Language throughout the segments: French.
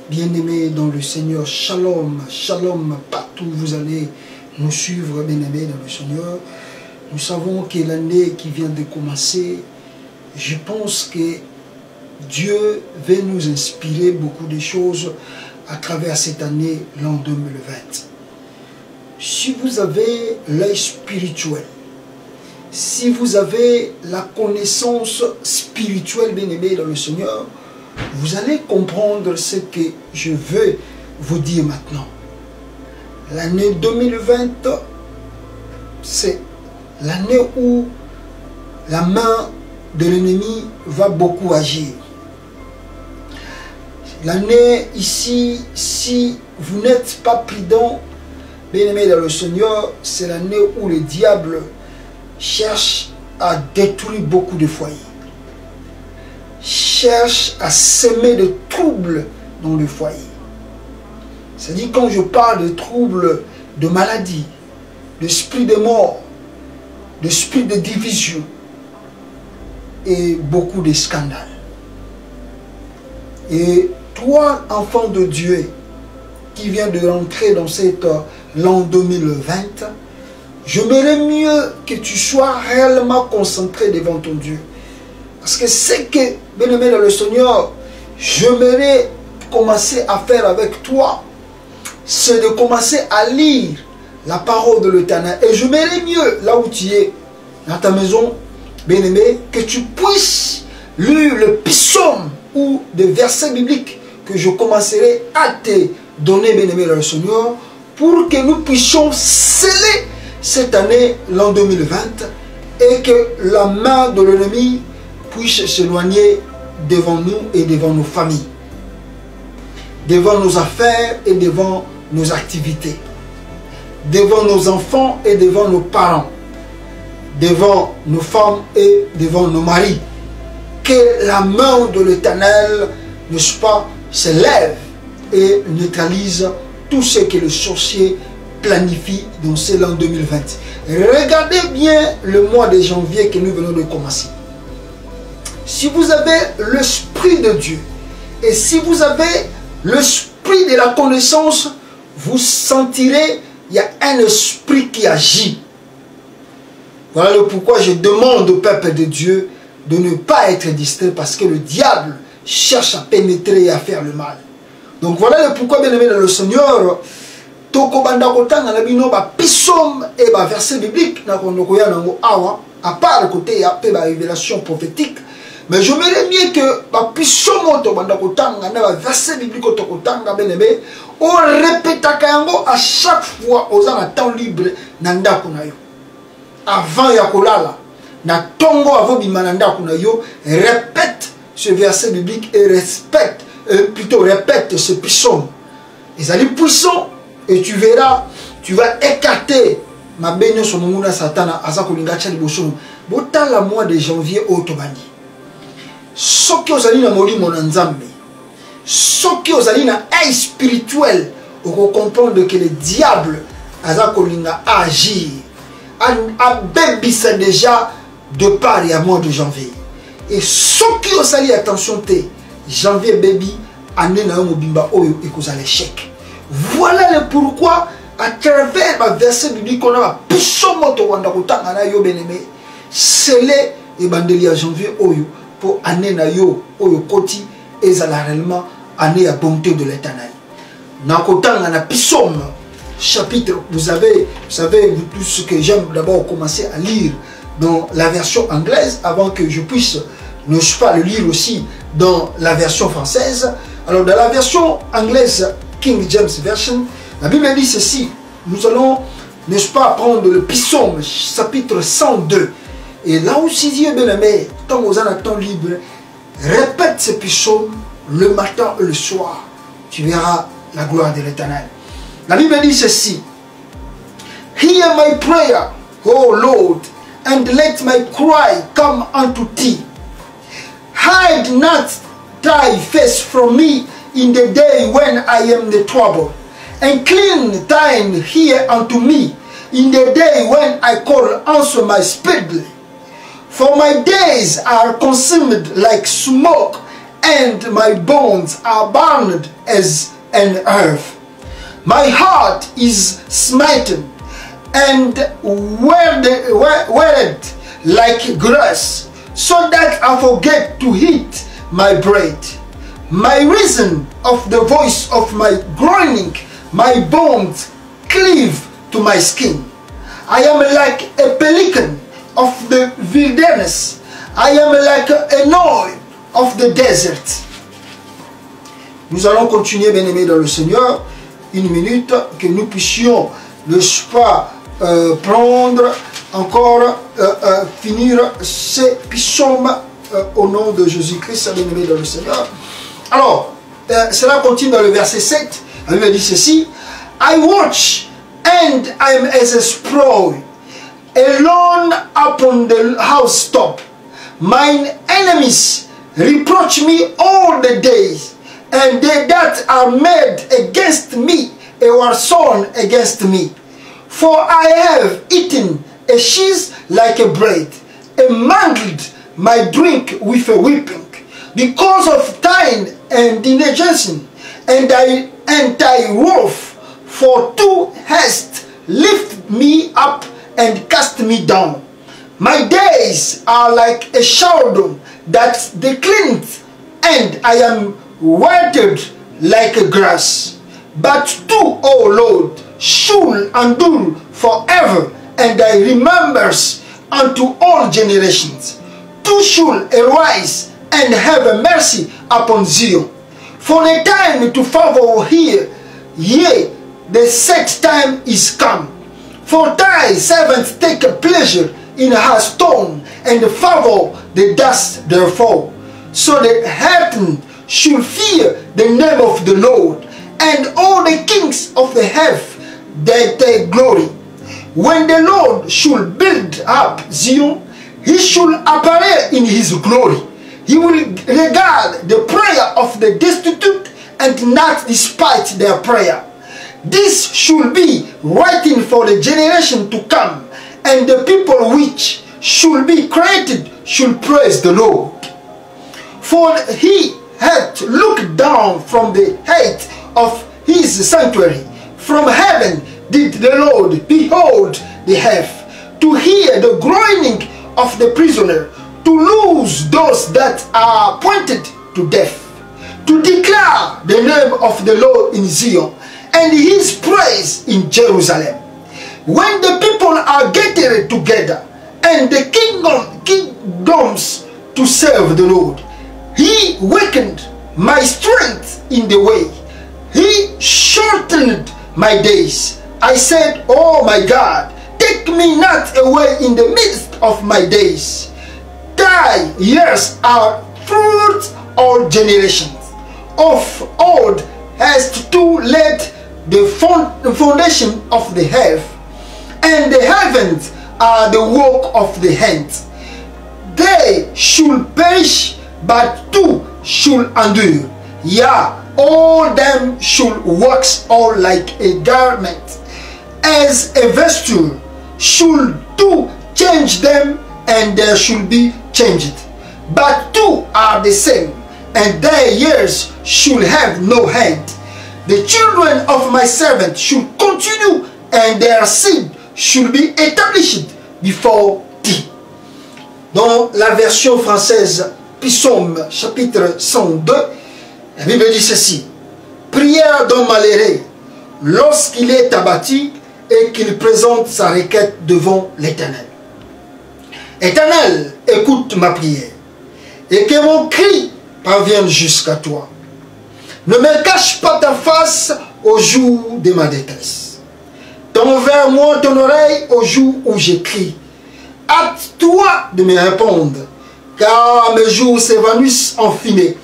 Bien-aimés dans le Seigneur, shalom, shalom, partout où vous allez nous suivre, bien-aimés dans le Seigneur. Nous savons que l'année qui vient de commencer, je pense que Dieu veut nous inspirer beaucoup de choses à travers cette année, l'an 2020. Si vous avez l'œil spirituel, si vous avez la connaissance spirituelle, bien-aimés dans le Seigneur, vous allez comprendre ce que je veux vous dire maintenant. L'année 2020, c'est l'année où la main de l'ennemi va beaucoup agir. L'année ici, si vous n'êtes pas prudent, bien-aimés dans le Seigneur, c'est l'année où le diable cherche à détruire beaucoup de foyers. Cherche à semer de troubles dans le foyer. C'est-à-dire quand je parle de troubles de maladie, d'esprit de mort, d'esprit de division et beaucoup de scandales. Et toi, enfant de Dieu, qui viens de rentrer dans cet l'an 2020, j'aimerais mieux que tu sois réellement concentré devant ton Dieu. Parce que ce que, bien-aimé dans le Seigneur, j'aimerais commencer à faire avec toi, c'est de commencer à lire la parole de l'Éternel. Et j'aimerais mieux, là où tu es, dans ta maison, bien-aimé, que tu puisses lire le psaume ou des versets bibliques que je commencerai à te donner, bien-aimé dans le Seigneur, pour que nous puissions sceller cette année, l'an 2020, et que la main de l'ennemi puisse s'éloigner devant nous et devant nos familles, devant nos affaires et devant nos activités, devant nos enfants et devant nos parents, devant nos femmes et devant nos maris. Que la main de l'Éternel, n'est-ce pas, se lève et neutralise tout ce que le sorcier planifie dans ce l'an 2020. Regardez bien le mois de janvier que nous venons de commencer. Si vous avez l'Esprit de Dieu et si vous avez l'Esprit de la connaissance, vous sentirez il y a un esprit qui agit. Voilà le pourquoi je demande au peuple de Dieu de ne pas être distrait, parce que le diable cherche à pénétrer et à faire le mal. Donc voilà le pourquoi, bien aimé dans le Seigneur, tokobanda kotanga na bino ba psaume et ba verset biblique na kondokoya nango awa, à part le côté ya pe ba révélation prophétique. Mais je m'aimerais mieux que ma psaume tokobanda kotanga na ba verset biblique tokotanga, bien aimé, on répète à chaque fois aux en temps libre na ndako na yo. Avant ya kolala na tongo avant bimananda kuna yo, répète ce verset biblique et répète ce psaume. Ils allaient puissants et tu verras, tu vas écarter ma bénédiction sur mon mouna satana azakolinga tchali bosono. Bota la mois de janvier au Tobani. Soki ozali na molimo na nzambe, soki ozali na œil spirituel, on comprendre que le diable azakolinga agir, a bébissa déjà de part et à mois de janvier. Et soki ozali attention te, janvier baby, année na mobimba oyo et cause à l'échec. Voilà le pourquoi à travers le verset biblique qu'on a psaume wanda kotanga na yo bien-aimé, scellé et bandeli à janvier oyo pour année na yo oyo koti ezala réellement année à bonté de l'Éternel. Na kotanga na psaume chapitre, vous savez tout ce que j'aime d'abord commencer à lire dans la version anglaise avant que je puisse ne pas le lire aussi dans la version française. Alors dans la version anglaise King James Version, la Bible dit ceci: nous allons, n'est-ce pas, prendre le psaume chapitre 102. Et là aussi Dieu bien-aimé, tant aux en temps libre, répète ce psaume le matin et le soir. Tu verras la gloire de l'Éternel. La Bible dit ceci: Hear my prayer, O Lord, and let my cry come unto thee. Hide not thy face from me in the day when I am in trouble. Incline thine ear unto me in the day when I call, answer my speedily. For my days are consumed like smoke, and my bones are burned as an earth. My heart is smitten and wearied like grass, so that I forget to eat my bread. My reason of the voice of my groaning, my bones cleave to my skin. I am like a pelican of the wilderness. I am like an owl of the desert. Nous allons continuer, bien-aimés dans le Seigneur, une minute, que nous puissions ne pas prendre encore, finir ces psaumes au nom de Jésus-Christ, bien-aimés dans le Seigneur. Alors, cela continue dans le verset 7. La Bible dit ceci: I watch and I am as a sproul, alone upon the housetop. Mine enemies reproach me all the days, and they that are made against me were sown against me. For I have eaten a cheese like a bread, and mangled my drink with a whipping, because of thine indignation, and thy wrath. For thou hast lifted me up and cast me down. My days are like a shadow that declines, and I am withered like a grass. But thou, O Lord, shall endure forever, and thy remembrance unto all generations. Thou shalt arise and have a mercy upon Zion. For the time to favor here, yea, the set time is come. For thy servants take pleasure in her stone, and favor the dust therefore. So the heathen should fear the name of the Lord, and all the kings of the earth that their glory. When the Lord should build up Zion, he should appear in his glory. He will regard the prayer of the destitute and not despite their prayer. This should be written for the generation to come, and the people which should be created should praise the Lord. For he hath looked down from the height of his sanctuary. From heaven did the Lord behold the earth, to hear the groaning of the prisoner, to loose those that are appointed to death, to declare the name of the Lord in Zion, and his praise in Jerusalem. When the people are gathered together, and the kingdoms to serve the Lord, he wakened my strength in the way. He shortened my days. I said, oh my God, take me not away in the midst of my days. Thy years are throughout all generations. Of old hast thou laid the foundation of the earth, and the heavens are the work of the hands. They should perish, but thou should endure. Yea, all them should wax all like a garment. As a vesture should thou change them, and they should be changed. But two are the same, and their years should have no end. The children of my servant should continue, and their seed should be established before thee. Dans la version française, Psaume chapitre 102, la Bible dit ceci: prière d'un malheureux lorsqu'il est abattu et qu'il présente sa requête devant l'Éternel. Éternel, écoute ma prière, et que mon cri parvienne jusqu'à toi. Ne me cache pas ta face au jour de ma détresse. Tends vers moi ton oreille au jour où j'écris. Hâte-toi de me répondre, car mes jours s'évanouissent en fumée,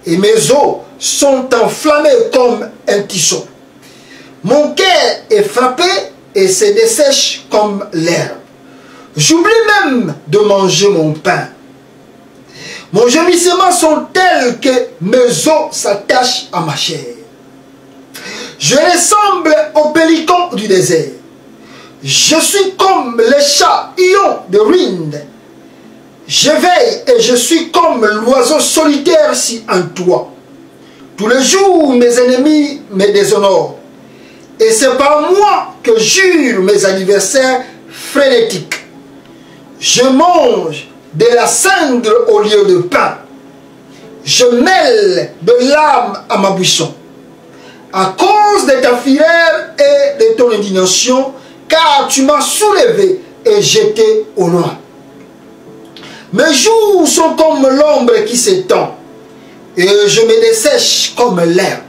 et mes os sont enflammés comme un tisson. Mon cœur est frappé et se dessèche comme l'herbe. J'oublie même de manger mon pain. Mon gémissement sont tels que mes os s'attachent à ma chair. Je ressemble au pélican du désert. Je suis comme les chats ions de ruines. Je veille et je suis comme l'oiseau solitaire sur un toit. Tous les jours, mes ennemis me déshonorent. Et c'est par moi que jurent mes adversaires frénétiques. Je mange de la cendre au lieu de pain. Je mêle de l'âme à ma buisson. À cause de ta fureur et de ton indignation, car tu m'as soulevé et jeté au loin. Mes jours sont comme l'ombre qui s'étend, et je me dessèche comme l'herbe.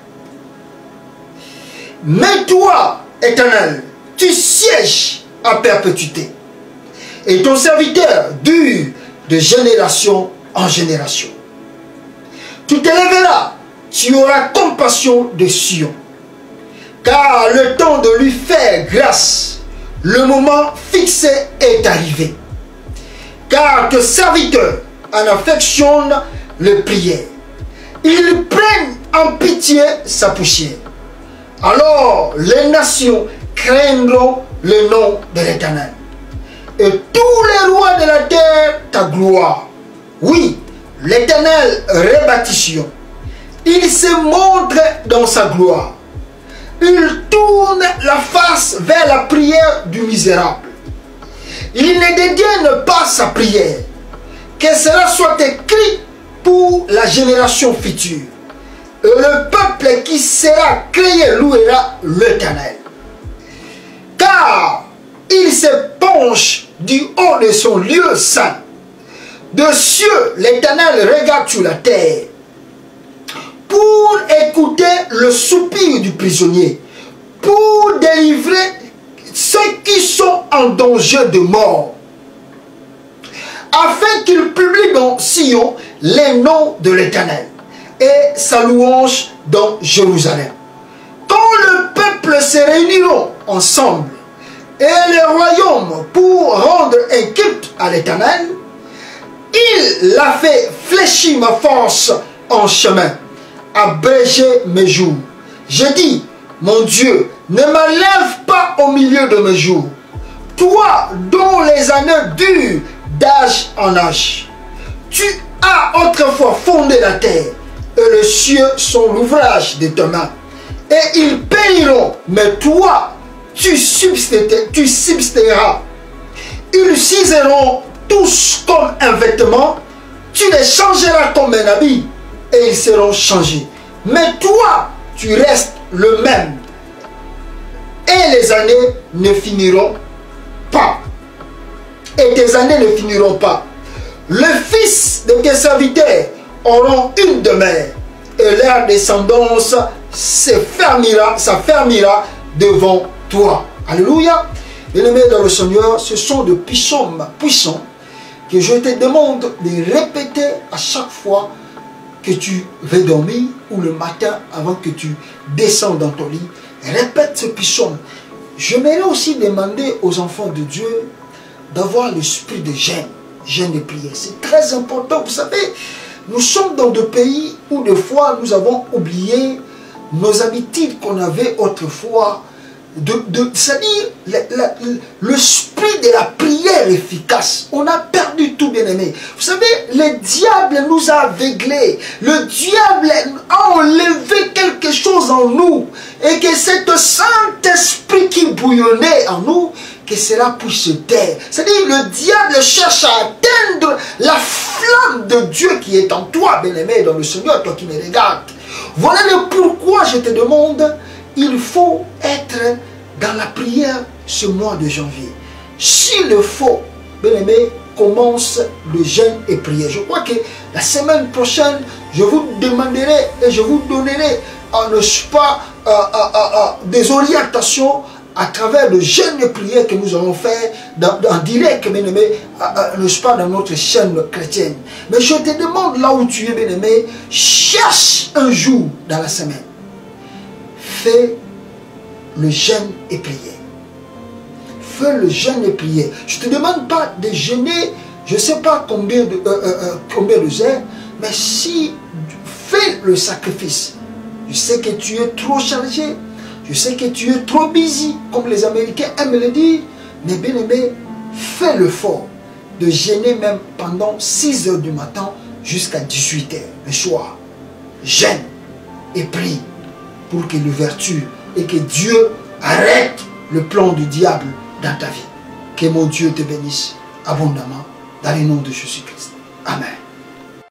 Mais toi, Éternel, tu sièges à perpétuité, et ton serviteur dure de génération en génération. Tu t'élèveras, tu auras compassion de Sion, car le temps de lui faire grâce, le moment fixé est arrivé. Car tes serviteurs en affectionnent les prières. Ils prennent en pitié sa poussière. Alors les nations craindront le nom de l'Éternel. Et tous les rois de la terre ta gloire. Oui, l'Éternel rebâtit Sion. Il se montre dans sa gloire. Il tourne la face vers la prière du misérable. Il ne dédaigne pas sa prière. Que cela soit écrit pour la génération future. Et le peuple qui sera créé louera l'Éternel. Car il se penche du haut de son lieu saint. De cieux, l'Éternel regarde sur la terre pour écouter le soupir du prisonnier, pour délivrer ceux qui sont en danger de mort, afin qu'il publie dans Sion les noms de l'Éternel et sa louange dans Jérusalem. Quand le peuple se réuniront ensemble et les royaumes pour rendre un culte à l'Éternel, il a fait fléchir ma force en chemin, abréger mes jours. Je dis, mon Dieu, ne m'enlève pas au milieu de mes jours, toi dont les années durent d'âge en âge. Tu as autrefois fondé la terre, et les cieux sont l'ouvrage de tes mains. Et ils périront, mais toi, tu subsisteras. Ils s'useront tous comme un vêtement, tu les changeras comme un habit, et ils seront changés. Mais toi, tu restes le même, et les années ne finiront pas. Et tes années ne finiront pas. Le fils de tes serviteurs auront une demeure, et leur descendance s'affermira devant toi. Alléluia. Bien-aimés dans le Seigneur, ce sont des psaumes puissants que je te demande de répéter à chaque fois que tu vas dormir ou le matin avant que tu descends dans ton lit. Répète ce psaume. J'aimerais aussi demander aux enfants de Dieu d'avoir l'esprit de jeûne et prière. C'est très important. Vous savez, nous sommes dans des pays où des fois nous avons oublié nos habitudes qu'on avait autrefois. C'est-à-dire l'esprit de la prière efficace. On a perdu tout, bien aimé. Vous savez, le diable nous a aveuglés. Le diable a enlevé quelque chose en nous. Et que cet Saint-Esprit qui bouillonnait en nous, que cela puisse se taire. C'est-à-dire le diable cherche à atteindre la flamme de Dieu qui est en toi, bien aimé, dans le Seigneur, toi qui me regardes. Voilà le pourquoi je te demande. Il faut être dans la prière ce mois de janvier. S'il le faut, bien aimé, commence le jeûne et prière. Je crois que la semaine prochaine, je vous demanderai et je vous donnerai, n'est-ce pas, des orientations à travers le jeûne et prière que nous allons faire en direct, bien aimé, n'est-ce pas, dans notre chaîne chrétienne. Mais je te demande, là où tu es, bien aimé, cherche un jour dans la semaine. Fais le jeûne et prière. Fais le jeûne et prière. Je ne te demande pas de jeûner, je ne sais pas combien de heures, mais si fais le sacrifice. Je sais que tu es trop chargé, je sais que tu es trop busy, comme les Américains aiment le dire, mais bien aimé, fais l'effort de jeûner même pendant 6 heures du matin jusqu'à 18 heures le soir. Jeûne et prie pour que l'ouverture et que Dieu arrête le plan du diable dans ta vie. Que mon Dieu te bénisse abondamment dans le nom de Jésus-Christ. Amen.